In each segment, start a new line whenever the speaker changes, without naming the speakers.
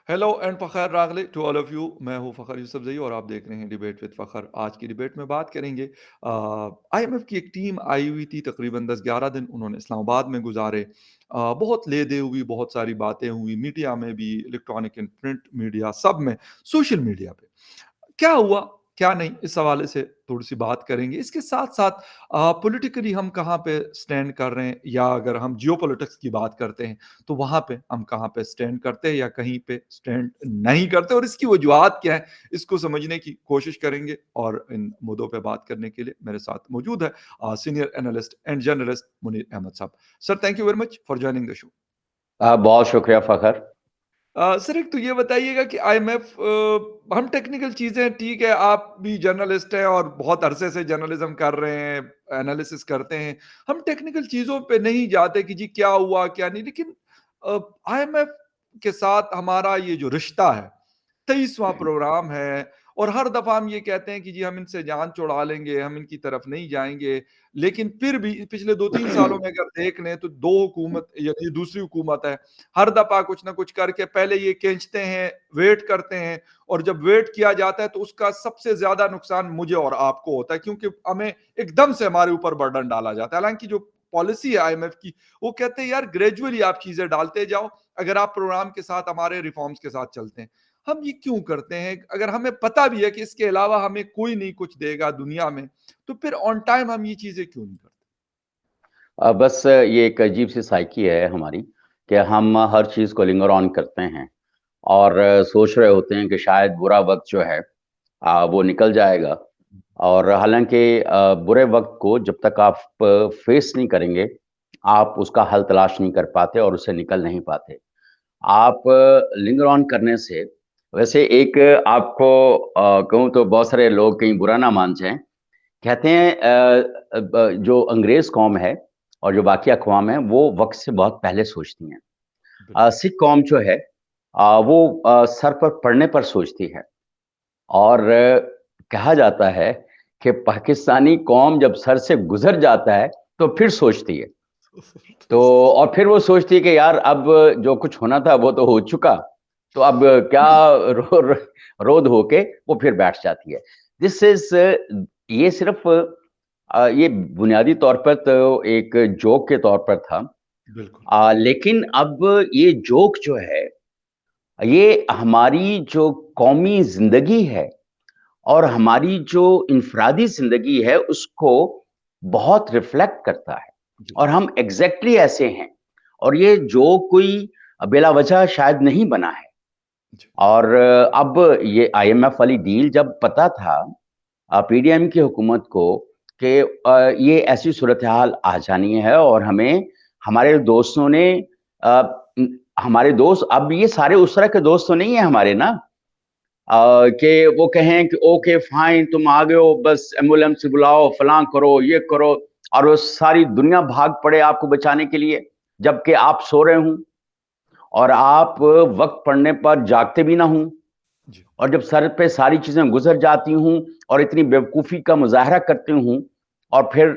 Hello and Fakhar रागले to all of you. मैं हूँ फ़खर यूसुफ़ज़ई और आप देख रहे हैं डिबेट विद फ़खर। आज की डिबेट में बात करेंगे आईएमएफ की एक टीम आई हुई थी, तकरीबन 10-11 दिन उन्होंने इस्लामाबाद में गुज़ारे। बहुत ले-दे हुई, बहुत सारी बातें हुई, मीडिया में भी, इलेक्ट्रॉनिक एंड प्रिंट मीडिया सब में, सोशल मीडिया पे। क्या हुआ, क्या नहीं, इस हवाले से थोड़ी-सी बात करेंगे। इसके साथ-साथ पॉलिटिकली हम कहाँ पे स्टैंड कर रहे हैं, या अगर हम जियोपॉलिटिक्स की बात करते हैं, तो वहाँ पे हम कहाँ पे स्टैंड करते हैं या कहीं पे स्टैंड नहीं करते और इसकी वजूहात क्या है, इसको समझने की कोशिश करेंगे। और इन मुद्दों पे बात करने के लिए मेरे साथ मौजूद है senior analyst and journalist Munir Ahmad साहब। Sir, thank you very much for joining the show.
बहुत शुक्रिया फ़खर।
सर, एक तो ये बताइएगा कि आईएमएफ, हम टेक्निकल चीज़ें ठीक है, आप भी जर्नलिस्ट हैं और बहुत अरसे से जर्नलिज्म कर रहे हैं, एनालिसिस करते हैं। हम टेक्निकल चीज़ों पे नहीं जाते कि जी क्या हुआ, क्या नहीं। लेकिन आईएमएफ के साथ हमारा ये जो रिश्ता है, 23वां प्रोग्राम है और हर दफ़ा हम ये कहते हैं कि जी हम इनसे जान छुड़ा लेंगे, हम इनकी तरफ नहीं जाएँगे। लेकिन फिर भी पिछले 2-3 सालों में अगर देख लें तो 2 हुकूमत, यानी दूसरी हुकूमत है, हर दफ़ा कुछ ना कुछ करके पहले ये खींचते हैं, वेट करते हैं और जब वेट किया जाता है तो उसका सबसे ज़्यादा नुकसान मुझे और आपको होता है, क्योंकि हमें एकदम से हमारे ऊपर बर्डन डाला जाता है। हालाँकि जो पॉलिसी है आईएमएफ की, वो कहते हैं यार ग्रेजुअली आप चीज़ें डालते जाओ, अगर आप प्रोग्राम के साथ हमारे रिफॉर्म्स के साथ चलते हैं। हम ये क्यों करते हैं? अगर हमें पता भी है कि इसके अलावा हमें कोई नहीं कुछ देगा दुनिया में, तो फिर ऑन टाइम हम ये चीज़ें क्यों नहीं करते?
बस ये एक अजीब-सी साइकी है हमारी कि हम हर चीज़ को लिंगर ऑन करते हैं और सोच रहे होते हैं कि शायद बुरा वक़्त जो है वो निकल जाएगा और हालाँकि बुरे वक़्त को जब तक आप फेस नहीं करेंगे, आप उसका हल तलाश नहीं कर पाते और उससे निकल नहीं पाते। आप लिंगर ऑन करने से वैसे एक आपको कहूँ तो बहुत सारे लोग कहीं बुरा ना मान जाएँ, कहते हैं जो अंग्रेज़ कौम है और जो बाकी अक़वाम है, वो वक़्त से बहुत पहले सोचती हैं।
बिल्कुल।
सिख कौम जो है वो सर पर पड़ने पर सोचती है और कहा जाता है कि पाकिस्तानी कौम जब सर से गुज़र जाता है, तो फिर सोचती है। तो और फिर वो सोचती है कि यार अब जो कुछ होना था वो तो हो चुका, तो अब क्या रो रो रोध होके वो फिर बैठ जाती है। दिस इज़ ये सिर्फ़ ये बुनियादी तौर पर तो एक जोक के तौर पर था।
बिल्कुल।
लेकिन अब ये जोक जो है, ये हमारी जो कौमी ज़िंदगी है और हमारी जो इन्फ़रादी ज़िंदगी है, उसको बहुत रिफ्लेक्ट करता है
जी।
और हम एग्ज़ैक्टली ऐसे हैं और ये जोक कोई बिला वजह शायद नहीं बना है।
जी।
और अब ये आईएमएफ वाली डील जब पता था पीडीएम की हुकूमत को कि ये ऐसी सूरत-ए-हाल आ जानी है और हमें हमारे दोस्तों ने अ, उम, हमारे दोस्त अब ये सारे उस तरह के दोस्त तो नहीं है हमारे ना कि वो कहें कि ओके फाइन तुम आ गए हो बस एम्बुलेंस बुलाओ, फलाँ करो, ये करो और वो सारी दुनिया भाग पड़े आपको बचाने के लिए, जबकि आप सो रहे हों और आप वक़्त पड़ने पर जागते भी ना हों।
जी।
और जब सर पे सारी चीज़ें गुज़र जाती हूँ और इतनी बेवकूफ़ी का मुज़ाहरा करती हूँ और फिर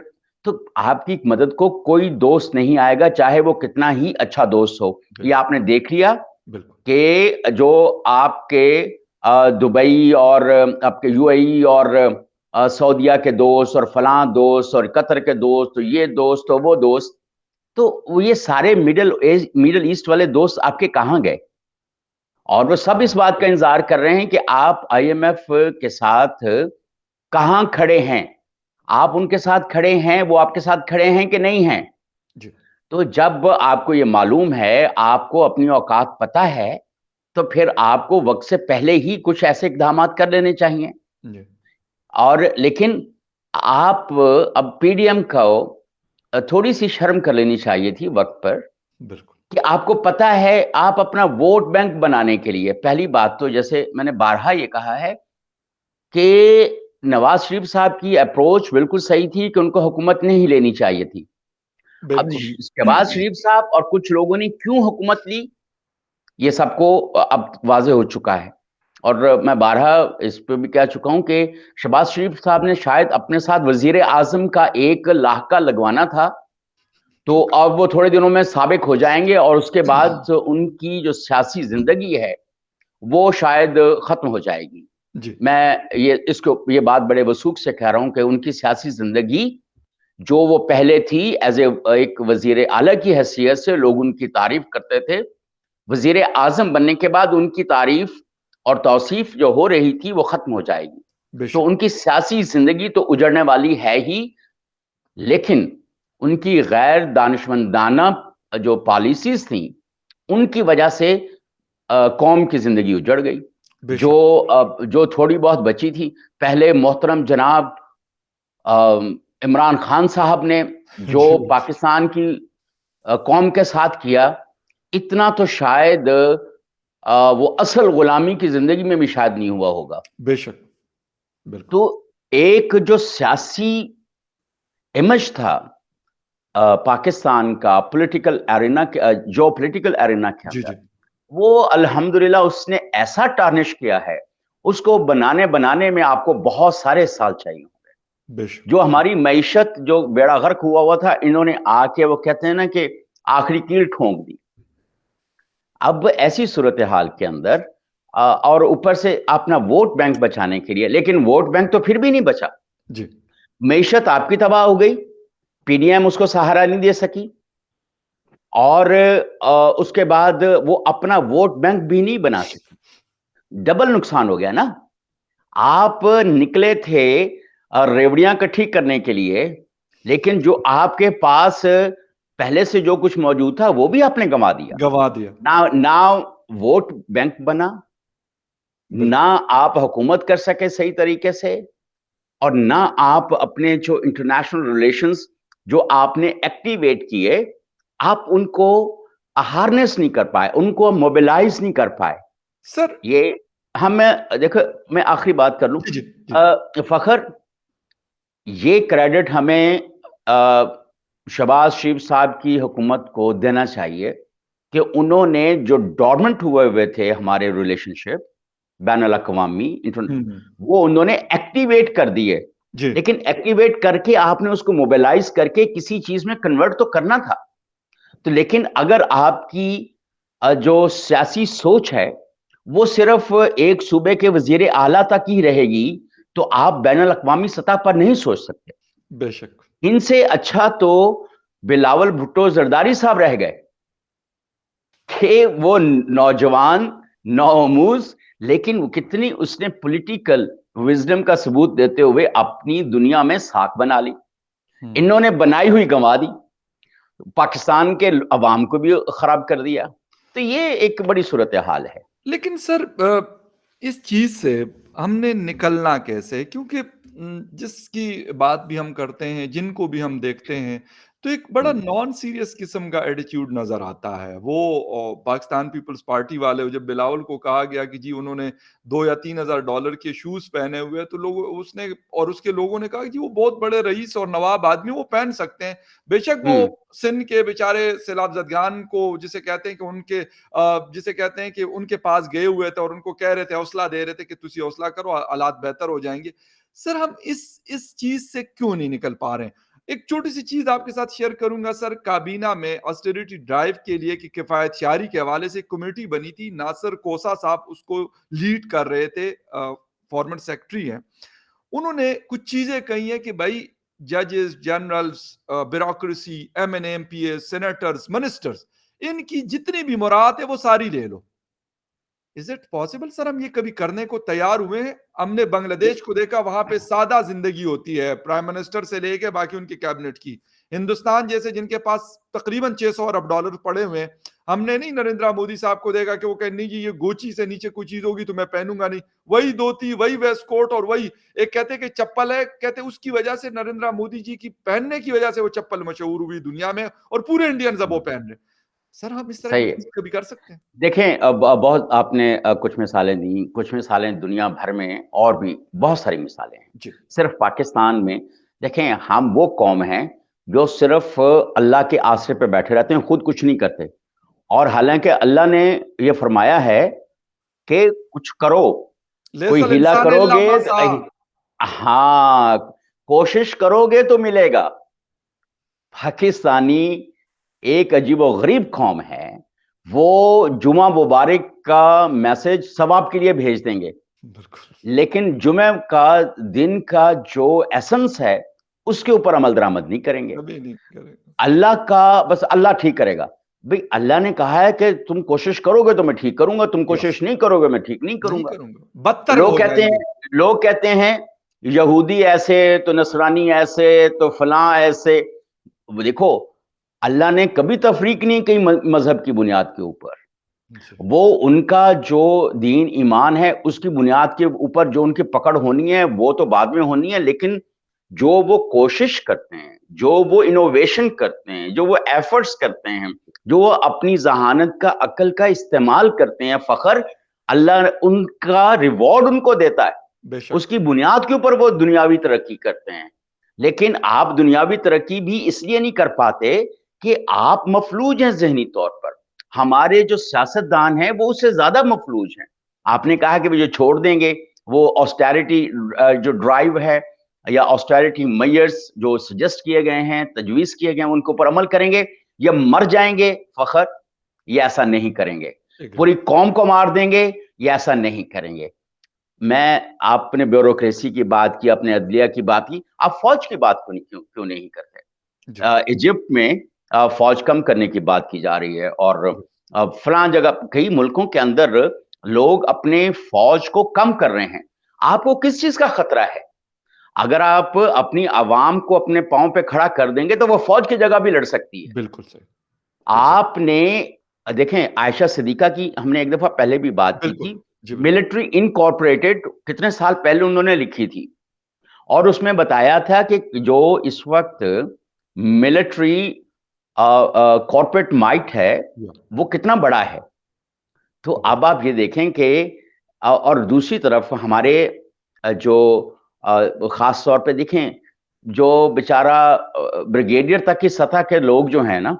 तो आपकी मदद को कोई दोस्त नहीं आएगा, चाहे वो कितना ही अच्छा दोस्त हो। ये
बिल्कुल।
आपने देख लिया
बिल्कुल।
कि जो आपके दुबई और आपके यूएई और सऊदीया के दोस्त और फलाँ दोस्त और कतर के दोस्त, तो ये दोस्त, और वो दोस्त, तो वो ये सारे मिडल ईस्ट वाले दोस्त आपके कहाँ गए? और वो सब इस बात का इंतज़ार कर रहे हैं कि आप आईएमएफ के साथ कहाँ खड़े हैं? आप उनके साथ खड़े हैं, वो आपके साथ खड़े हैं कि नहीं हैं?
जी।
तो जब आपको ये मालूम है, आपको अपनी औकात पता है, तो फिर आपको वक़्त से पहले ही कुछ ऐसे इक़दामात कर लेने चाहिए।
जी।
और लेकिन आप अब पीडीएम को थोड़ी-सी शर्म कर लेनी चाहिए थी वक़्त पर
बिल्कुल।
कि आपको पता है, आप अपना वोट बैंक बनाने के लिए पहली बात तो जैसे मैंने बारहा ये कहा है कि नवाज़ शरीफ साहब की अप्रोच बिल्कुल सही थी कि उनको हुकूमत नहीं लेनी चाहिए थी। अब
बिल्कुल।
शहबाज़ शरीफ साहब और कुछ लोगों ने क्यों हुकूमत ली, ये सबको अब वाज़ेह हो चुका है। और मैं बारहा इस पे भी कह चुका हूँ कि शहबाज़ शरीफ साहब ने शायद अपने साथ वज़ीर-ए-आज़म का एक लाहका लगवाना था, तो अब वो थोड़े दिनों में साबिक हो जाएँगे और उसके बाद उनकी जो सियासी ज़िंदगी है वो शायद खत्म हो जाएगी।
जी।
मैं ये बात बड़े वसूख से कह रहा हूं कि उनकी सियासी जिंदगी जो वो पहले थी एज ए एक वजीर आला की हैसियत से लोग उनकी तारीफ करते थे, वजीर आजम बनने के बाद उनकी तारीफ और तौसीफ जो हो रही थी वो खत्म हो जाएगी। तो
बेशक।
उनकी सियासी जिंदगी तो उजड़ने वाली है ही, लेकिन उनकी गैर दानिशमंदाना जो पॉलिसीज थी उनकी वजह से कौम की जिंदगी उजड़ गई।
बेशक।
जो थोड़ी बहुत बची थी, पहले मोहतरम जनाब इमरान खान साहब ने जो
जी।
पाकिस्तान की कौम के साथ किया, इतना तो शायद वो असल गुलामी की जिंदगी में भी शायद नहीं हुआ होगा।
बेशक। बिल्कुल।
तो एक जो सियासी इमेज था पाकिस्तान का पॉलिटिकल एरिना जो पॉलिटिकल एरिना के
जी,
अंदर,
जी।
वो अल्हम्दुलिल्लाह उसने ऐसा टार्निश किया है, उसको बनाने बनाने में आपको बहुत सारे साल चाहिए।
बेशक।
जो हमारी मईशत जो बेड़ा गर्क हुआ हुआ था, इन्होंने आके वो कहते हैं ना कि आखिरी कील ठोंक दी। अब ऐसी सूरत हाल के अंदर और ऊपर से अपना वोट बैंक बचाने के लिए, लेकिन वोट बैंक तो फिर भी नहीं बचा।
जी।
मईशत आपकी तबाह हो गई, पीडीएम उसको सहारा नहीं दे सकी, और उसके बाद वो अपना वोट बैंक भी नहीं बना सकी। डबल नुकसान हो गया ना। आप निकले थे रेवड़ियां इकट्ठी करने के लिए, लेकिन जो आपके पास पहले से जो कुछ मौजूद था वो भी आपने गंवा दिया।
गँवा दिया।
ना ना वोट बैंक बना, ना
बिल्कुल।
आप हुकूमत कर सके सही तरीके से, और ना आप अपने जो इंटरनेशनल रिलेशंस जो आपने एक्टिवेट किए, आप उनको हार्नेस नहीं कर पाए, उनको मोबिलाइज नहीं कर पाए।
सर।
ये देखो, मैं आखिरी बात कर लूं।
जी, जी, जी।
फखर, ये क्रेडिट हमें शहबाज शरीफ साहब की हुकूमत को देना चाहिए कि उन्होंने जो डॉर्मेंट हुए हुए थे हमारे रिलेशनशिप बैन अल-अक़वामी
हुँ, हुँ।
वो उन्होंने एक्टिवेट कर दिए।
जी।
लेकिन एक्टिवेट करके आपने उसको मोबिलाइज करके किसी चीज में कन्वर्ट तो करना था। तो लेकिन अगर आपकी जो सियासी सोच है वो सिर्फ एक सूबे के वजीर आला तक ही रहेगी, तो आप बैन अल-अक़वामी सतह पर नहीं सोच सकते।
बेशक।
इनसे अच्छा तो बिलावल भुट्टो जरदारी साहब रह गए कि वो नौजवान नौमूज, लेकिन वो कितनी उसने पॉलिटिकल विजडम का सबूत देते हुए अपनी दुनिया में साख बना ली।
हुँ।
इन्होंने बनाई हुई गंवा दी, पाकिस्तान के अवाम को भी खराब कर दिया। तो ये एक बड़ी सूरत हाल है।
लेकिन सर इस चीज़ से हमने निकलना कैसे? क्योंकि जिसकी बात भी हम करते हैं, जिनको भी हम देखते हैं, तो एक बड़ा
हम्म,
नॉन सीरियस किस्म का एटीट्यूड नज़र आता है। वो पाकिस्तान पीपल्स पार्टी वाले जब बिलावल को कहा गया कि जी उन्होंने 2 या $3000 के शूज़ पहने हुए हैं, तो लोग उसने और उसके लोगों ने कहा कि वो बहुत बड़े रईस और नवाब आदमी, वो पहन सकते हैं। बेशक वो
हम्म,
सिंध के बेचारे सैलाब ज़दगान को जिसे कहते हैं कि उनके जिसे कहते हैं कि उनके पास गए हुए थे और उनको कह रहे थे, हौसला दे रहे थे कि तुसी हौसला करो, हालात बेहतर हो जाएँगे। सर हम इस चीज़ से क्यों नहीं निकल पा रहे हैं? एक छोटी-सी चीज़ आपके साथ शेयर करूँगा सर, काबीना में ऑस्टेरिटी ड्राइव के लिए कि किफ़ायतशारी के हवाले से एक कमेटी बनी थी, नासिर कोसा साहब उसको लीड कर रहे थे फॉर्मर सेक्रेटरी हैं। उन्होंने कुछ चीज़ें कही हैं कि भई जजेस, generals bureaucracy, MNA, MPS, senators, ministers इनकी जितनी भी मुराद है वो सारी ले लो। इज़ इट पॉसिबल सर हम ये कभी करने को तैयार हुए हैं? हमने बांग्लादेश को देखा वहाँ पे सादा ज़िंदगी होती है, प्राइम मिनिस्टर से लेके बाकी उनकी कैबिनेट की। हिंदुस्तान जैसे जिनके पास तकरीबन 600 अरब डॉलर पड़े हुए हैं, हमने नहीं नरेंद्र मोदी साहब को देखा कि वो कहे नहीं जी ये गोची से नीचे कोई चीज़ होगी तो मैं पहनूँगा नहीं। वही धोती, वही वेस्ट कोट और वही एक कहते हैं कि चप्पल है, कहते हैं उसकी वजह से नरेंद्र मोदी जी की पहनने की वजह से वो चप्पल मशहूर हुई दुनिया में और पूरे इंडियंस अब वो पहन रहे हैं। सर हम इस तरह की
सही है।
चीज़ कभी कर सकते हैं?
देखें, अब बहुत आपने कुछ मिसालें दी, कुछ मिसालें दुनिया भर में और भी बहुत सारी मिसालें हैं।
जी।
सिर्फ पाकिस्तान में देखें, हम वो कौम हैं जो सिर्फ अल्लाह के आसरे पे बैठे रहते हैं, खुद कुछ नहीं करते। और हालांकि अल्लाह ने ये फरमाया है कि कुछ करो, कोई
लैसल
हीला
इंसान इल्ला
करोगे
मा सआ।
हाँ, कोशिश करोगे तो मिलेगा। पाकिस्तानी एक अजीबो-गरीब कौम है। वो जुमा मुबारक का मैसेज सवाब के लिए भेज देंगे,
बिल्कुल।
लेकिन जुमे का दिन का जो एसेंस है, उसके ऊपर अमल दरामद नहीं करेंगे।
कभी नहीं करेगा।
अल्लाह का बस अल्लाह ठीक करेगा। भई अल्लाह ने कहा है कि तुम कोशिश करोगे तो मैं ठीक करूँगा, तुम
यस,
कोशिश नहीं करोगे मैं ठीक नहीं
नहीं
करूँगा।
करूँगा, बदतर हो जाएँगे।
लोग कहते हैं यहूदी ऐसे, तो नसरानी ऐसे, तो फलां ऐसे। वो देखो, अल्लाह ने कभी तफरीक नहीं की मज़हब की बुनियाद के ऊपर।
जी,
वो उनका जो दीन ईमान है, उसकी बुनियाद के ऊपर जो उनकी पकड़ होनी है, वो तो बाद में होनी है, लेकिन जो वो कोशिश करते हैं, जो वो इनोवेशन करते हैं, जो वो एफर्ट्स करते हैं, जो वो अपनी ज़हानत का, अक्ल का इस्तेमाल करते हैं, फ़ख्र अल्लाह उनका रिवॉर्ड उनको देता है।
बेशक।
उसकी बुनियाद के ऊपर वो दुनियावी तरक्की करते हैं। लेकिन आप दुनियावी तरक्की भी इसलिए नहीं कर पाते कि आप मफलूज हैं ज़हनी तौर पर। हमारे जो सियासतदान हैं, वो उससे ज़्यादा मफलूज हैं। आपने
जी,
कहा कि वो जो छोड़ देंगे, वो ऑस्टेरिटी जो ड्राइव है या ऑस्टेरिटी मेजर्स जो सजेस्ट किए गए हैं, तजवीज़ किए गए हैं, उनके ऊपर अमल करेंगे या मर जाएँगे फ़ख्र, ये ऐसा नहीं करेंगे।
एग्री।
पूरी कौम को मार देंगे, ये ऐसा नहीं करेंगे। मैं आपने ब्यूरोक्रेसी की बात की, आपने अदलिया की बात की, आप फ़ौज की बात क्यों क्यों नहीं करते?
जी,
इजिप्ट में फ़ौज कम करने की बात की जा रही है और
जी,
फलाँ जगह कई मुल्कों के अंदर लोग अपने फ़ौज को कम कर रहे हैं। आपको किस चीज़ का खतरा है? अगर आप अपनी आवाम को अपने पाँव पे खड़ा कर देंगे, तो वो फ़ौज की जगह भी लड़ सकती है।
बिल्कुल सही, एग्ज़ैक्ट
आपने देखें आयशा सिद्दीक़ा की हमने एक दफ़ा पहले भी बात की
बिल्कुल,
थी।
जी, बिल्कुल।
मिलिट्री इनकॉर्पोरेटेड कितने साल पहले उन्होंने लिखी थी और उसमें बताया था कि जो इस वक़्त मिलिट्री कॉर्पोरेट माइट है,
या
वो कितना बड़ा है। तो अब
बिल्कुल,
आप ये देखें कि और दूसरी तरफ हमारे जो ख़ास तौर पे देखें, जो बेचारा ब्रिगेडियर तक की सतह के लोग जो हैं ना,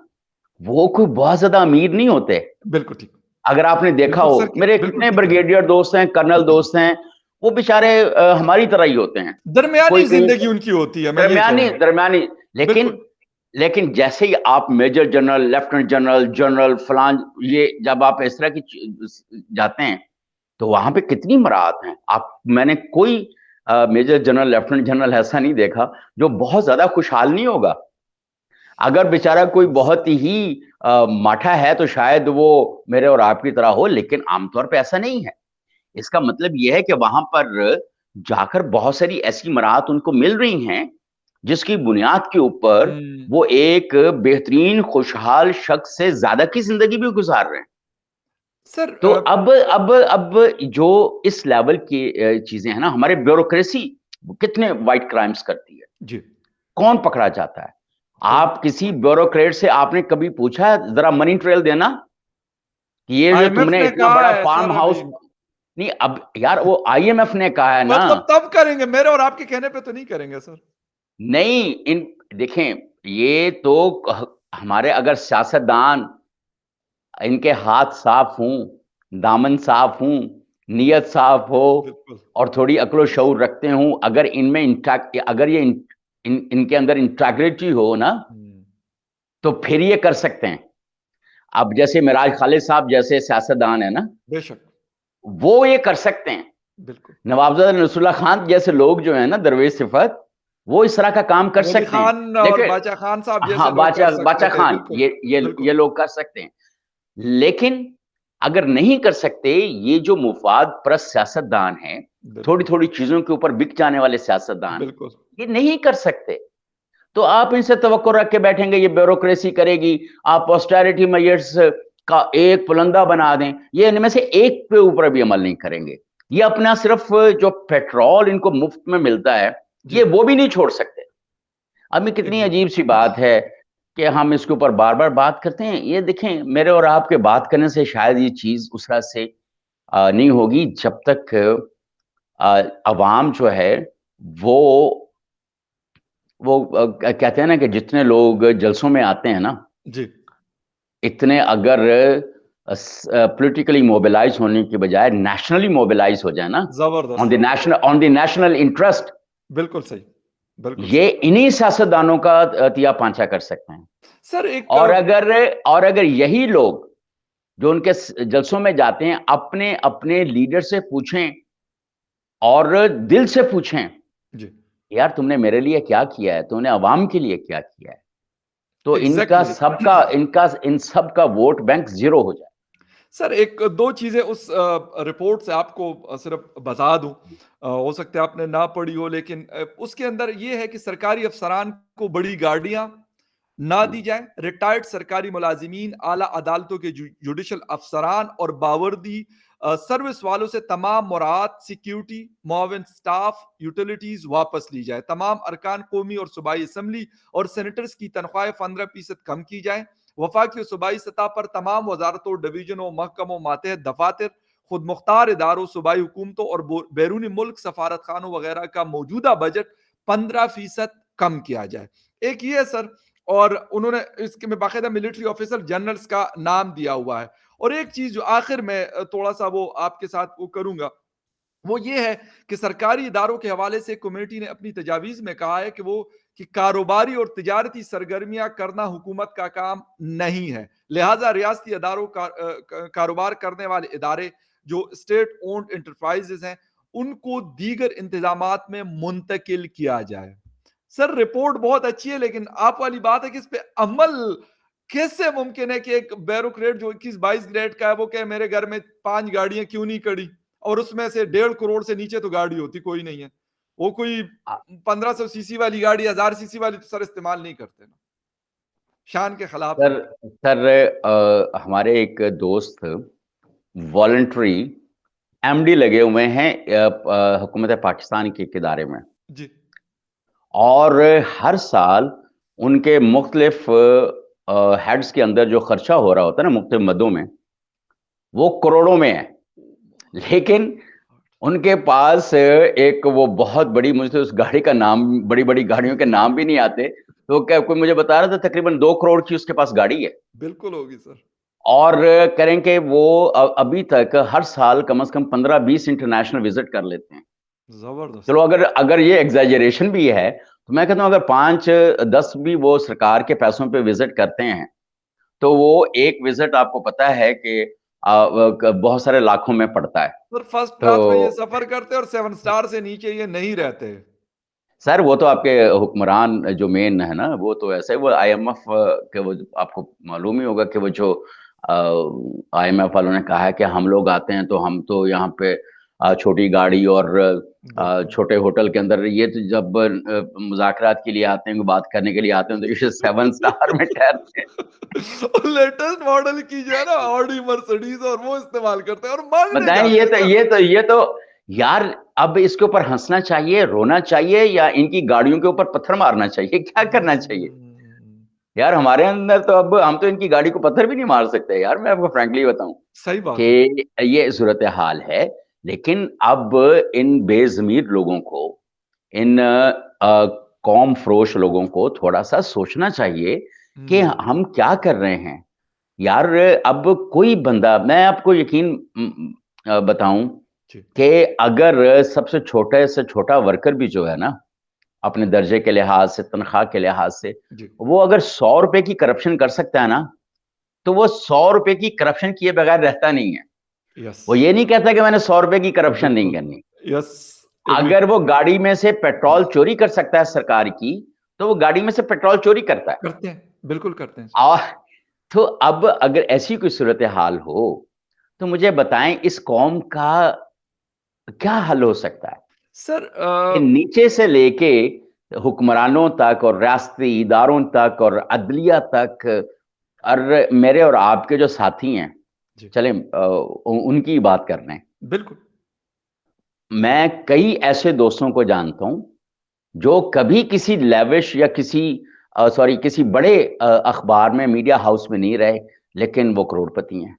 वो कोई बहुत ज़्यादा अमीर नहीं होते।
बिल्कुल ठीक।
अगर आपने देखा
बिल्कुल सर
हो,
क
मेरे
बिल्कुल
कितने
ठीक कह रहे हैं।
ब्रिगेडियर दोस्त हैं, कर्नल
जी,
दोस्त हैं, वो बेचारे हमारी तरह ही होते हैं। कोई
दरमियानी
कहीं
ज़िंदगी उनकी होती है, मैं ये
दरमियानी
कहूँगा।
दरमियानी लेकिन
बिल्कुल,
लेकिन जैसे ही आप major general, lieutenant general, general फलां ये जब आप इस तरह की जाते हैं, तो वहाँ पे कितनी मराहत हैं। आप मैंने कोई मेजर जनरल, लेफ्टिनेंट जनरल ऐसा नहीं देखा, जो बहुत ज़्यादा खुशहाल नहीं होगा। अगर बेचारा कोई
यस,
बहुत ही माठा है, तो शायद वो मेरे और आपकी तरह हो, लेकिन आमतौर पे ऐसा नहीं है। इसका मतलब ये है कि वहाँ पर जाकर बहुत सारी ऐसी मराहत उनको मिल रही हैं, जिसकी बुनियाद के ऊपर
हुँ।
वो एक बेहतरीन खुशहाल शख्स से ज़्यादा की ज़िंदगी भी गुज़ार रहे हैं।
सर
तो अब जो इस लेवल की चीज़ें हैं ना, हमारे ब्यूरोक्रेसी कितने व्हाइट क्राइम्स करती है।
जी,
कौन पकड़ा जाता है?
कोई
आप किसी ब्यूरोक्रेट से आपने कभी पूछा है ज़रा मनी ट्रेल देना? कि ये जो
आईएमएफ
तुमने
ने
इतना
कहा
बड़ा
है
फार्म
सर
हाउस
अभी।
नहीं अब यार वो आईएमएफ ने कहा है ना।
मतलब तब करेंगे, मेरे और आपके कहने पे तो नहीं करेंगे सर।
नहीं इन देखें ये तो हमारे अगर सियासतदान इनके हाथ साफ हों, दामन साफ हों, नीयत साफ हो
बिल्कुल।
और थोड़ी अक्ल शऊर रखते हों, अगर इनमें अगर ये इनके अंदर इंटेग्रिटी हो ना,
हुँ,
तो फिर ये कर सकते हैं। अब जैसे मिराज खालिद साहब जैसे सियासतदान है ना,
बेशक,
वो ये कर सकते हैं।
बिल्कुल।
नवाबजादा नसरुल्लाह खान जैसे लोग जो हैं ना दरवेश सिफत, वो इस तरह का काम कर
वली
सकते हैं।
खान और
लेकिन
बाचा खान साहब जैसे
हाँ,
लोग कर सकते
बाचा
थे,
खान
बिल्कुल,
ये
बिल्कुल,
लोग कर सकते हैं। लेकिन अगर नहीं कर सकते, ये जो मुफ़ाद परस्त सियासतदान हैं,
बिल्कुल,
थोड़ी-थोड़ी चीज़ों के ऊपर बिक जाने वाले सियासतदान,
बिल्कुल।
ये नहीं कर सकते। तो आप इनसे तवक्को रख के बैठेंगे, ये ब्यूरोक्रेसी करेगी, आप ऑस्टेरिटी मेजर्स का एक पुलंदा बना दें, ये इनमें से एक के ऊपर भी अमल नहीं करेंगे। ये अपना सिर्फ जो पेट्रोल इनको मुफ्त में मिलता है,
जी,
ये वो भी नहीं छोड़ सकते। अब ये कितनी
एग्ज़ैक्ट
अजीब-सी बात है कि हम इसके ऊपर बार-बार बात करते हैं। ये देखें, मेरे और आपके बात करने से शायद ये चीज़ उस तरह से नहीं होगी जब तक अवाम जो है, वो कहते हैं ना कि जितने लोग जलसों में आते हैं ना,
जी,
इतने अगर पॉलिटिकली मोबिलाइज़ होने की बजाय नेशनली मोबिलाइज़ हो जाए ना,
ज़बरदस्त,
ऑन द नेशनल इंटरेस्ट,
बिल्कुल सही, बिल्कुल
ये
सही।
इन्हीं सियासतदानों का तिया पांचा कर सकते हैं।
सर एक
और अगर यही लोग जो उनके जलसों में जाते हैं, अपने अपने लीडर से पूछें और दिल से पूछें,
जी।
यार तुमने मेरे लिए क्या किया है, तुमने अवाम के लिए क्या किया है। तो इनका
एग्ज़ैक्टली।
सबका इनका इन सब का वोट बैंक जीरो हो जाए।
सर, 1-2 चीज़ें उस रिपोर्ट से आपको सिर्फ़ बता दूँ। हो सकता है आपने ना पढ़ी हो, लेकिन उसके अंदर ये है कि सरकारी अफ़सरान को बड़ी गाड़ियाँ ना दी जाएँ, रिटायर्ड सरकारी मुलाज़िमीन, आला अदालतों के जुडिशल अफ़सरान और बावर्दी सर्विस वालों से तमाम मुराद, सिक्योरिटी, मुआविन स्टाफ़, यूटिलिटीज़ वापस ली जाए। तमाम अरकान कौमी और सूबाई असम्बली और सेनेटर्स की तनख्वाहें 15% कम की जाएँ। वफाकी और सूबाई सतह पर तमाम वजारतों, डिवीजनों, महकमों, मातहत दफातर, खुद मुख्तार इदारों, सूबाई हुकूमतों और बैरूनी मुल्क सफारत खानों वगैरह का मौजूदा बजट 15% कम किया जाए। एक ये है सर, और उन्होंने इसके में बाकायदा मिलिट्री ऑफिसर जनरल्स का नाम दिया हुआ है। और एक चीज जो आखिर में थोड़ा सा वो आपके साथ वो करूंगा, वो ये है कि सरकारी इदारों के हवाले से कमेटी ने अपनी तजावीज़ में कहा है कि कारोबारी और तिजारती सरगर्मियां करना हुकूमत का काम नहीं है। लिहाजा रियासती इदारों कारोबार करने वाले इदारे जो स्टेट ओन्ड इंटरप्राइजेज हैं, उनको दीगर इंतजामात में मुंतकिल किया जाए। सर, रिपोर्ट बहुत अच्छी है, लेकिन आप वाली बात है कि इस पे अमल कैसे मुमकिन है कि एक ब्यूरोक्रेट जो 21-22 ग्रेड का है वो कहे मेरे घर में 5 गाड़ियां क्यों नहीं खड़ी, और उसमें से 1.5 करोड़ से नीचे तो गाड़ी होती कोई नहीं है। वो कोई 1500 सीसी वाली गाड़ी, 1000 सीसी वाली तो सर इस्तेमाल नहीं करते ना। शान के खिलाफ है
सर
वो।
सर हमारे एक दोस्त वॉलंटरी एमडी लगे हुए हैं हुकूमत पाकिस्तान के एक इदारे में,
जी।
और हर साल उनके मुख्तलिफ हेड्स के अंदर जो खर्चा हो रहा होता है ना मुख्तलिफ मदों में, वो करोड़ों में है। लेकिन उनके पास एक वो बहुत बड़ी, मुझे तो उस गाड़ी का नाम, बड़ी बड़ी गाड़ियों के नाम भी नहीं आते, तो क्या कोई मुझे बता रहा था तकरीबन 2 करोड़ की उसके पास गाड़ी है।
बिल्कुल होगी सर।
और करें कि वो अभी तक हर साल कम से कम 15-20 इंटरनेशनल विजिट कर लेते हैं।
जबरदस्त।
चलो, अगर अगर ये एग्जैजरेशन भी है, तो मैं कहता हूं अगर 5-10 भी वो सरकार के पैसों पे विजिट करते हैं, तो वो एक विजिट आपको पता है कि बहुत सारे लाखों में पड़ता है।
सर, फर्स्ट क्लास में ये
तो
सफर करते और 7 स्टार से नीचे ये नहीं रहते।
सर वो तो आपके हुक्मरान जो मेन है ना, वो तो ऐसे, वो आईएमएफ के, वो आपको मालूम ही होगा कि वो जो आईएमएफ वालों ने कहा है कि हम लोग आते हैं तो हम तो यहाँ पे छोटी गाड़ी और
बिल्कुल।
छोटे होटल के अंदर, ये तो जब मुज़ाकरात के लिए आते हैं, बात करने के लिए आते हैं, तो ये 7 स्टार में ठहरते हैं।
लेटेस्ट मॉडल की जो है ना ऑडी मर्सिडीज, और वो इस्तेमाल करते हैं और मांगने
बताएं,
जाते हैं सर।
ये तो यार, अब इसके ऊपर हंसना चाहिए, रोना चाहिए, या इनकी गाड़ियों के ऊपर पत्थर मारना चाहिए, क्या करना चाहिए?
हम्म,
यार हमारे अंदर तो, अब हम तो इनकी गाड़ी को पत्थर भी नहीं मार सकते यार, मैं आपको फ्रैंकली बताऊं
सही बात है।
कि ये सूरत हाल है। लेकिन अब इन बेजमीर लोगों को, इन कौम फरोश लोगों को थोड़ा सा सोचना चाहिए कि
हम्म,
हम क्या कर रहे हैं यार। अब कोई बंदा, मैं आपको यकीन बताऊं
जी।
कि अगर सबसे छोटे से छोटा वर्कर भी जो है ना, अपने दर्जे के लिहाज से, तनख्वाह के लिहाज से,
जी।
वो अगर 100 रुपए की करप्शन कर सकता है ना, तो वो 100 रुपए की करप्शन किए बगैर रहता नहीं है।
यस।
वो ये नहीं कहता कि मैंने 100 रुपए की करप्शन नहीं
बिल्कुल।
करनी।
यस। एग्री।
अगर वो गाड़ी में से पेट्रोल चोरी कर सकता है सरकार की, तो वो गाड़ी में से पेट्रोल चोरी करता है।
करते हैं, बिल्कुल करते हैं।
और तो अब अगर ऐसी कोई सूरत हाल हो, तो मुझे बताएं इस कौम का क्या हल हो सकता है
सर,
कि नीचे से लेके हुक्मरानों तक और रियासती इदारों तक और अदलिया तक, और मेरे और आपके जो साथी हैं,
जी।
चलें उनकी बात कर रहे हैं।
बिल्कुल।
मैं कई ऐसे दोस्तों को जानता हूं जो कभी किसी लेविश या किसी सॉरी किसी बड़े अखबार में, मीडिया हाउस में नहीं रहे, लेकिन वो करोड़पति हैं।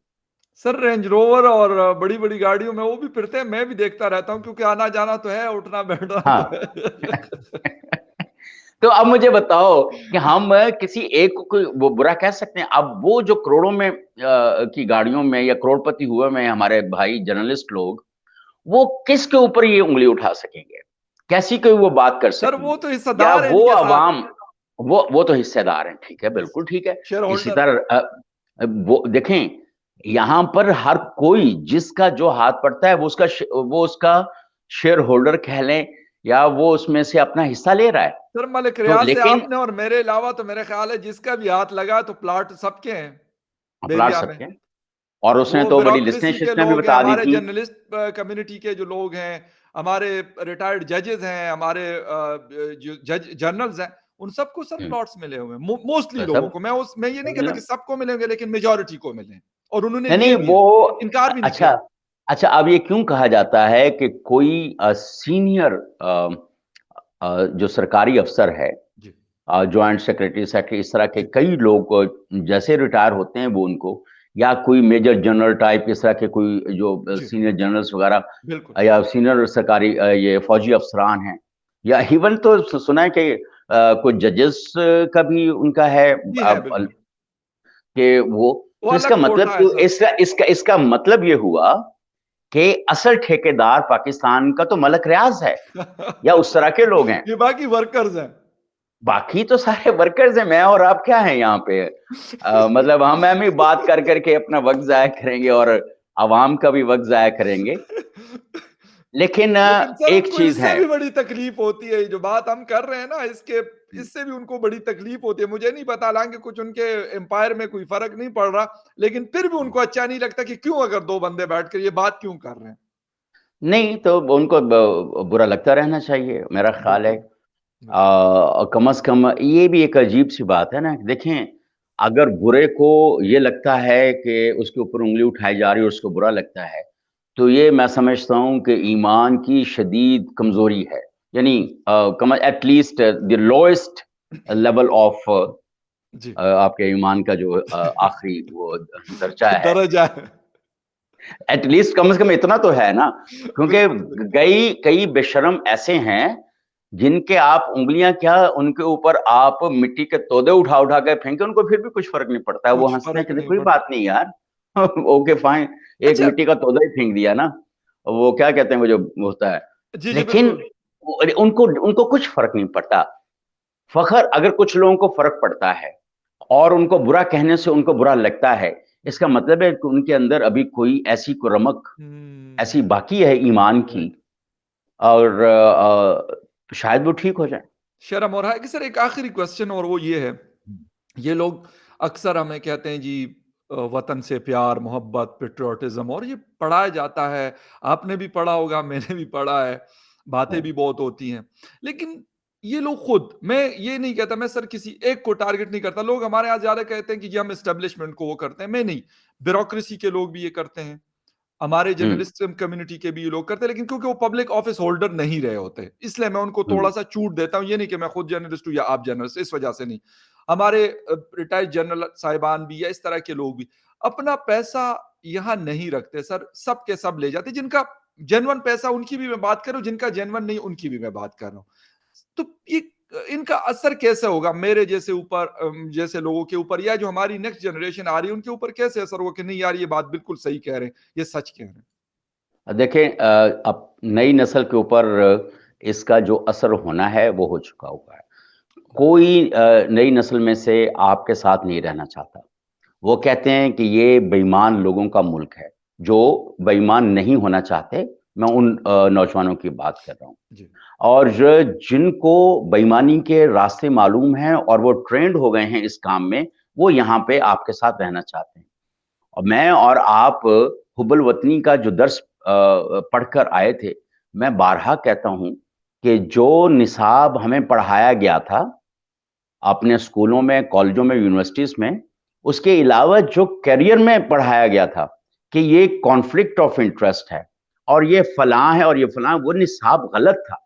सर, रेंज रोवर और बड़ी बड़ी गाड़ियों में वो भी फिरते हैं, मैं भी देखता रहता हूँ, क्योंकि आना जाना तो है, उठना बैठना तो
हाँ।
है।
तो अब मुझे बताओ कि हम किसी एक को वो बुरा कह सकते हैं? अब वो जो करोड़ों में की गाड़ियों में या करोड़पति हुए में हमारे भाई जर्नलिस्ट लोग, वो किसके ऊपर ये उंगली उठा सकेंगे? कैसी कोई वो बात कर
सर,
सकेंगे?
वो तो
या
हिस्सेदार है
वो
इनके साथ।
अवाम, वो तो हिस्सेदार हैं, ठीक है, बिल्कुल ठीक है।
शेयर
इसी
होल्डर है।
तरह वो देखें, यहाँ पर हर कोई जिसका जो हाथ पड़ता है वो उसका शेयर होल्डर कह लें या वो उसमें से अपना हिस्सा ले रहा है।
सर मलिक
तो
रियाज से
लेकिन
आपने और मेरे अलावा तो मेरे ख्याल है जिसका भी हाथ लगा तो प्लाट सबके हैं
प्लाट
बेरिया में।
सकते हैं और उसने
वो
तो बड़ी
ब्यूरोक्रेसी के
लिस्टें भी
लोग हैं,
बता दी
हमारे
थी।
जर्नलिस्ट कम्युनिटी के जो लोग हैं, हमारे रिटायर्ड जजेस हैं, हमारे जो जज जर्नल्स हैं, उन सबको सर
हम्म,
प्लॉट्स मिले हुए हैं। मोस्टली
तो
लोगों
सब
को, मैं ये नहीं कहता कि सबको मिलेंगे, लेकिन मेजॉरिटी को मिले हैं और उन्होंने
नहीं
लिए
नहीं
भी
वो
हैं, इनकार भी नहीं
अच्छा
किया।
अच्छा, अब ये क्यों कहा जाता है कि कोई सीनियर जो सरकारी अफसर है,
जी,
जॉइंट सेक्रेटरी इस तरह के
जी,
कई लोग जैसे रिटायर होते हैं वो उनको, या कोई मेजर जनरल टाइप इस तरह के कोई जो
जी,
सीनियर जनरल्स वगैरह
बिल्कुल।
या सीनियर सरकारी ये फौजी अफसरान हैं, या इवन तो सुना है कि कुछ जजेस का भी उनका है
जी, है बिल्कुल।
कि वो,
वो
तो इसका
अलग
मतलब
कोटा है
तो
सर।
इसका मतलब ये हुआ कि असल ठेकेदार पाकिस्तान का तो मलक रियाज है या उस तरह के लोग हैं।
ये बाकी वर्कर्स हैं।
बाकी तो सारे वर्कर्स हैं, मैं और आप क्या हैं यहाँ पे? मतलब हम ही बात कर करके अपना वक्त जाया करेंगे और आवाम का भी वक्त जाया करेंगे। लेकिन
लेकिन सर
एक
उनको
चीज
इससे
है।
भी बड़ी तकलीफ होती है, जो बात हम कर रहे हैं ना, इसके इससे भी उनको बड़ी तकलीफ होती है। मुझे नहीं पता, हालांकि कुछ उनके एम्पायर में कोई फर्क नहीं पड़ रहा, लेकिन फिर भी उनको अच्छा नहीं लगता कि क्यों अगर दो बंदे बैठकर ये बात क्यों कर रहे हैं।
नहीं तो उनको बुरा लगता रहना चाहिए, मेरा ख्याल है।
बिल्कुल, बिल्कुल।
कम से कम ये भी एक अजीब सी बात है ना, देखें, अगर बुरे को ये लगता है कि उसके ऊपर उंगली उठाई जा रही है और उसको बुरा लगता है, तो ये मैं समझता हूँ कि ईमान की शदीद कमजोरी है। यानी कम at least the lowest level of
जी।
आपके ईमान का जो आखिरी वो दर्जा है,
दर्जा है।
एटलीस्ट कम से कम इतना तो है ना। क्योंकि
बिल्कुल, बिल्कुल।
कई बेशर्म ऐसे हैं जिनके आप उंगलियां क्या, उनके ऊपर आप मिट्टी के तोदे उठा उठा के फेंके, उनको फिर भी कुछ फर्क नहीं पड़ता है, वो
कुछ
हंसते हैं
फर्क
कि
नहीं
कोई
पड़ता।
बात नहीं यार। ओके फाइन, एक
अच्छा।
मिट्टी का तोदा ही फेंक दिया ना, वो क्या कहते हैं वो जो होता है।
जी, जी,
लेकिन
बिल्कुल।
उनको उनको कुछ फर्क नहीं पड़ता। फखर अगर कुछ लोगों को फर्क पड़ता है और उनको बुरा कहने से उनको बुरा लगता है, इसका मतलब है कि उनके अंदर अभी कोई ऐसी कोई रमक ऐसी
हम्म।
बाकी है ईमान की,
राइट।
और तो शायद वो ठीक हो जाए।
शर्म हो रहा है कि सर एक आखिरी क्वेश्चन, और वो ये है, ये लोग अक्सर हमें कहते हैं जी वतन से प्यार, मोहब्बत, पेट्रियोटिज्म, और ये पढ़ाया जाता है। आपने भी पढ़ा होगा, मैंने भी पढ़ा है, बातें भी बहुत होती हैं। लेकिन ये लोग खुद, मैं ये नहीं कहता, मैं सर किसी एक को टारगेट नहीं करता। लोग हमारे यहाँ ज्यादा कहते हैं कि जी हम एस्टेब्लिशमेंट को वो करते हैं, मैं नहीं। ब्यूरोक्रेसी के लोग भी ये करते हैं, हमारे
हम्म
जर्नलिस्ट कम्युनिटी के भी ये लोग करते हैं, लेकिन क्योंकि वो पब्लिक ऑफिस होल्डर नहीं रहे होते, इसलिए मैं उनको थोड़ा
हम्म
सा छूट देता हूं। ये नहीं कि मैं खुद जर्नलिस्ट हूं या आप जर्नलिस्ट, इस वजह से नहीं। हमारे रिटायर्ड जनरल साहिबान भी या इस तरह के लोग भी अपना पैसा यहाँ नहीं रखते सर, सब के सब ले जाते। जिनका जेनवन पैसा, उनकी भी मैं बात कर रहा हूँ, जिनका जेनवन नहीं, उनकी भी मैं बात कर रहा हूँ। तो ये इनका असर कैसे होगा मेरे जैसे ऊपर, जैसे लोगों के ऊपर, या जो हमारी नेक्स्ट जनरेशन आ रही है उनके ऊपर कैसे असर होगा कि नहीं यार ये बात बिल्कुल सही कह रहे हैं, ये सच कह रहे हैं।
देखें, अब नई नस्ल के ऊपर इसका जो असर होना है वो हो चुका हुआ है। कोई नई नस्ल में से आपके साथ नहीं रहना चाहता। वो कहते हैं कि ये बेईमान लोगों का मुल्क है। जो बेईमान नहीं होना चाहते, मैं उन नौजवानों की बात कर रहा हूँ।
जी,
और जिनको बेईमानी के रास्ते मालूम हैं और वो ट्रेंड हो गए हैं इस काम में, वो यहाँ पे आपके साथ रहना चाहते हैं। और मैं और आप हुब्बुल वतनी का जो दर्स पढ़कर आए थे, मैं बारहा कहता हूँ कि जो निसाब हमें पढ़ाया गया था अपने स्कूलों में, कॉलेजों में, यूनिवर्सिटीज़ में, उसके अलावा जो करियर में पढ़ाया गया था कि ये कॉन्फ्लिक्ट ऑफ इंटरेस्ट है और ये फलां है और ये फलां, वो निसाब गलत था।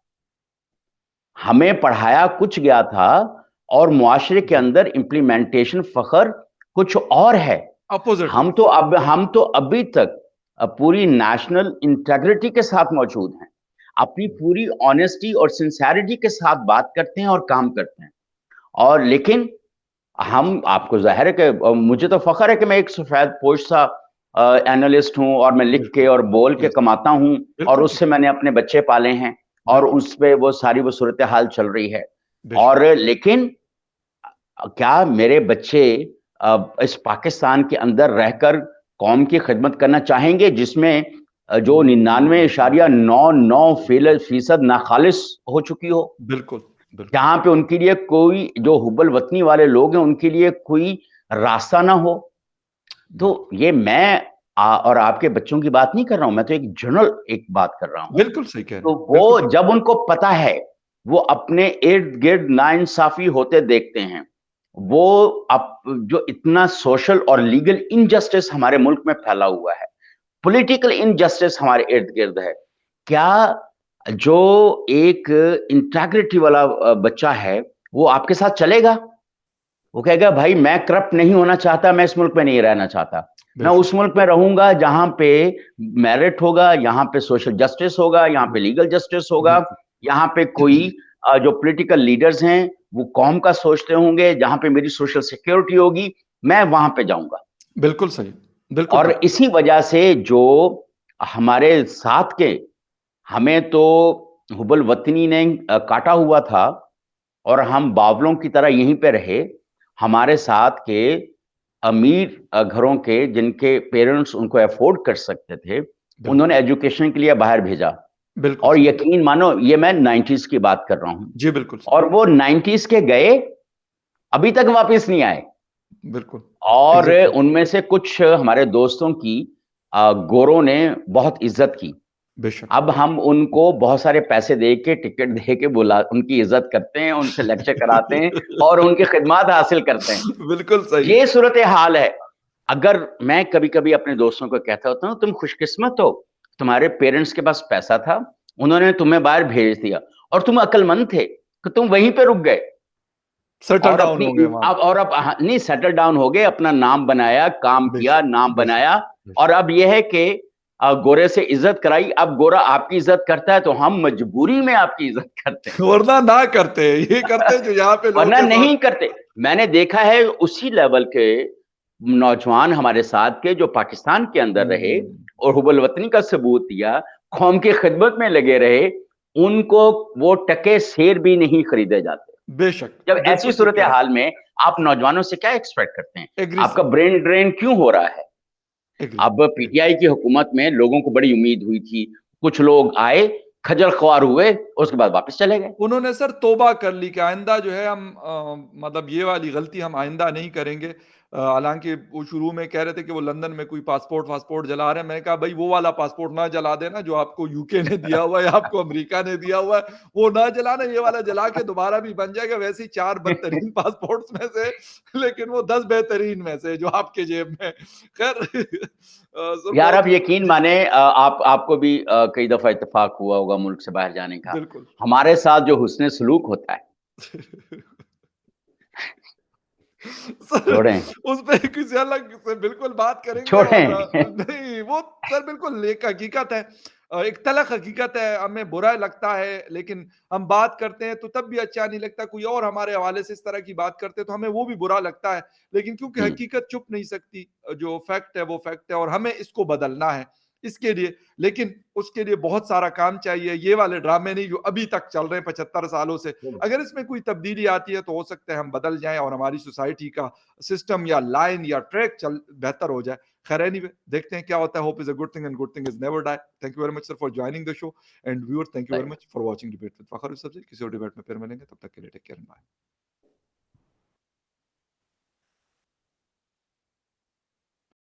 हमें पढ़ाया कुछ गया था और मुआशरे के
जी,
अंदर इम्प्लीमेंटेशन फ़खर कुछ और है।
अपोजिट है।
हम तो अभी तक पूरी नेशनल इंटेग्रिटी के साथ मौजूद हैं। अपनी पूरी ऑनेस्टी और सिंसेरिटी के साथ बात करते हैं और काम करते हैं। और लेकिन हम आपको ज़ाहिर है कि मुझे तो फ़ख्र है कि मैं एक सफ़ेद पोश सा एनालिस्ट हूँ और मैं लिख के
बिल्कुल।
और बोल के
यस।
कमाता हूँ और
बिल्कुल,
उससे मैंने अपने बच्चे पाले हैं और
बिल्कुल,
उस पे वो सारी वो सूरत हाल चल रही है।
बेशक।
और लेकिन क्या मेरे बच्चे इस पाकिस्तान के अंदर रहकर कौम की खिदमत करना चाहेंगे जिसमें जो 99.99% नाखालिस हो चुकी हो,
बिल्कुल, बिल्कुल।
जहां पे उनके लिए कोई, जो हुब्बल वतनी वाले लोग हैं उनके लिए कोई रास्ता ना हो। तो
बिल्कुल,
ये मैं और आपके बच्चों की बात नहीं कर रहा हूं, मैं तो एक जनरल एक बात कर रहा हूं।
बिल्कुल सही कह रहे
तो
हैं, बिल्कुल
वो जब उनको पता है, वो अपने इर्द गिर्द नाइंसाफी होते देखते हैं, वो अब जो इतना सोशल और लीगल इनजस्टिस हमारे मुल्क में फैला हुआ है, पॉलिटिकल इनजस्टिस हमारे इर्द गिर्द है, क्या जो एक इंटेग्रिटी वाला बच्चा है वो आपके साथ चलेगा? वो कहेगा भाई मैं करप्ट नहीं होना चाहता, मैं इस मुल्क में नहीं रहना चाहता, मैं
बेशक,
उस मुल्क में रहूंगा जहां पे मेरिट होगा, यहाँ पे सोशल जस्टिस होगा, यहाँ पे लीगल जस्टिस होगा,
बिल्कुल।
यहाँ पे कोई जो पॉलिटिकल लीडर्स हैं वो कौम का सोचते होंगे, जहां पे मेरी सोशल सिक्योरिटी होगी, मैं वहां पे जाऊंगा।
बिल्कुल सही, बिल्कुल
और
ठीक।
इसी वजह से जो हमारे साथ के, हमें तो हुबल वतनी ने काटा हुआ था और हम बावलों की तरह यहीं पे रहे। हमारे साथ के अमीर घरों के, जिनके पेरेंट्स उनको अफोर्ड कर सकते थे,
बिल्कुल,
उन्होंने एजुकेशन के लिए बाहर भेजा।
बिल्कुल
और
सही।
यकीन मानो, ये मैं 90s की बात कर रहा हूं,
जी, बिल्कुल सही।
और वो 90s के गए, अभी तक वापस नहीं आए।
बिल्कुल,
और
एग्ज़ैक्टली,
उनमें से कुछ हमारे दोस्तों की गोरों ने बहुत इज्जत की।
बेशक।
अब हम उनको बहुत सारे पैसे दे के, टिकट दे के बुला, उनकी इज्जत करते हैं, उनसे लेक्चर कराते हैं और उनकी खिदमत हासिल करते हैं।
बिल्कुल सही।
ये सूरत हाल है। अगर मैं कभी कभी अपने दोस्तों को कहता होता हूँ, तुम खुशकिस्मत हो, तुम्हारे पेरेंट्स के पास पैसा था, उन्होंने तुम्हें बाहर भेज दिया, और तुम अक्लमंद थे कि तुम वहीं पे रुक गए
सेटल
और
डाउन
अपनी,
हो गए वहाँ
अब और अब नहीं, सेटल डाउन हो गए, अपना नाम बनाया, काम किया,
बेशक,
नाम
बेशक,
बनाया। और
बेशक।
अब यह है कि गोरे से इज्जत कराई, अब गोरा आपकी इज्जत करता है तो हम मजबूरी में आपकी इज्जत करते हैं।
वरना ना करते, ये करते जो यहाँ पे लोगों
वरना
के साथ।
नहीं करते। मैंने देखा है उसी लेवल के नौजवान हमारे साथ के जो पाकिस्तान के अंदर रहे
हुँ,
और हुबल वतनी का सबूत दिया, कौम की खिदमत में लगे रहे, उनको वो टके सेर भी नहीं खरीदे जाते।
बेशक,
जब ऐसी
बिल्कुल ठीक
सूरत
कह रहे
हाल में आप नौजवानों से क्या एक्सपेक्ट करते हैं?
हैं। एग्री
आपका
सर,
ब्रेन ड्रेन क्यों हो रहा है?
एग्री,
अब पीटीआई की हुकूमत में लोगों को बड़ी उम्मीद हुई थी, कुछ लोग आए, खजल ख्वार हुए, उसके बाद वापस चले गए।
उन्होंने सर तौबा कर ली कि आइंदा जो है हम मतलब ये वाली गलती हम आइंदा नहीं करेंगे। हालाँकि वो शुरू में कह रहे थे कि वो लंदन में कोई पासपोर्ट जला रहे हैं। मैंने कहा भई वो वाला पासपोर्ट ना जला देना जो आपको यूके ने दिया हुआ है, आपको अमेरिका ने दिया हुआ है, वो ना जलाना, ये वाला जला के दोबारा भी बन जाएगा। वैसे ही 4 बदतरीन पासपोर्ट्स में से लेकिन वो 10 बेहतरीन में से जो आपके जेब में। खैर सर
यार
बहुत
आप
ही
यकीन
जी,
माने, आपको भी कई दफा इत्तेफाक हुआ होगा मुल्क से बाहर जाने का।
बिल्कुल।
हमारे साथ जो हुस्न सलूक होता है,
सर
छोड़ें,
उस पे किसी अलग से बिल्कुल बात करेंगे और
छोड़ें।
नहीं वो सर बिल्कुल एक हकीकत है। एक तलख हकीकत है, हमें बुरा लगता है लेकिन हम बात करते हैं तो तब भी अच्छा नहीं लगता। कोई और हमारे हवाले से इस तरह की बात करते हैं तो हमें वो भी बुरा लगता है। लेकिन क्योंकि
हुँ,
हकीकत छुप नहीं सकती, जो फैक्ट है वो फैक्ट है और हमें इसको बदलना है। इसके लिए लेकिन उसके लिए बहुत सारा काम चाहिए। ये वाले ड्रामे नहीं जो अभी तक चल रहे हैं 75 सालों से। अगर इसमें कोई तब्दीली आती है तो हो सकता है हम बदल जाएँ और हमारी सोसाइटी का सिस्टम या लाइन या ट्रैक चल बेहतर हो जाए। खैर एनीवे देखते हैं क्या होता है। Hope is a good thing and good thing is never die. Thank you very much sir for joining the show and viewers thank you
सही
वेरी
बात।
Much for watching debate with Fakhar Yusuf ji. किसी और debate में फिर मिलेंगे, तब तक के लिए टेक केयर एंड बाय।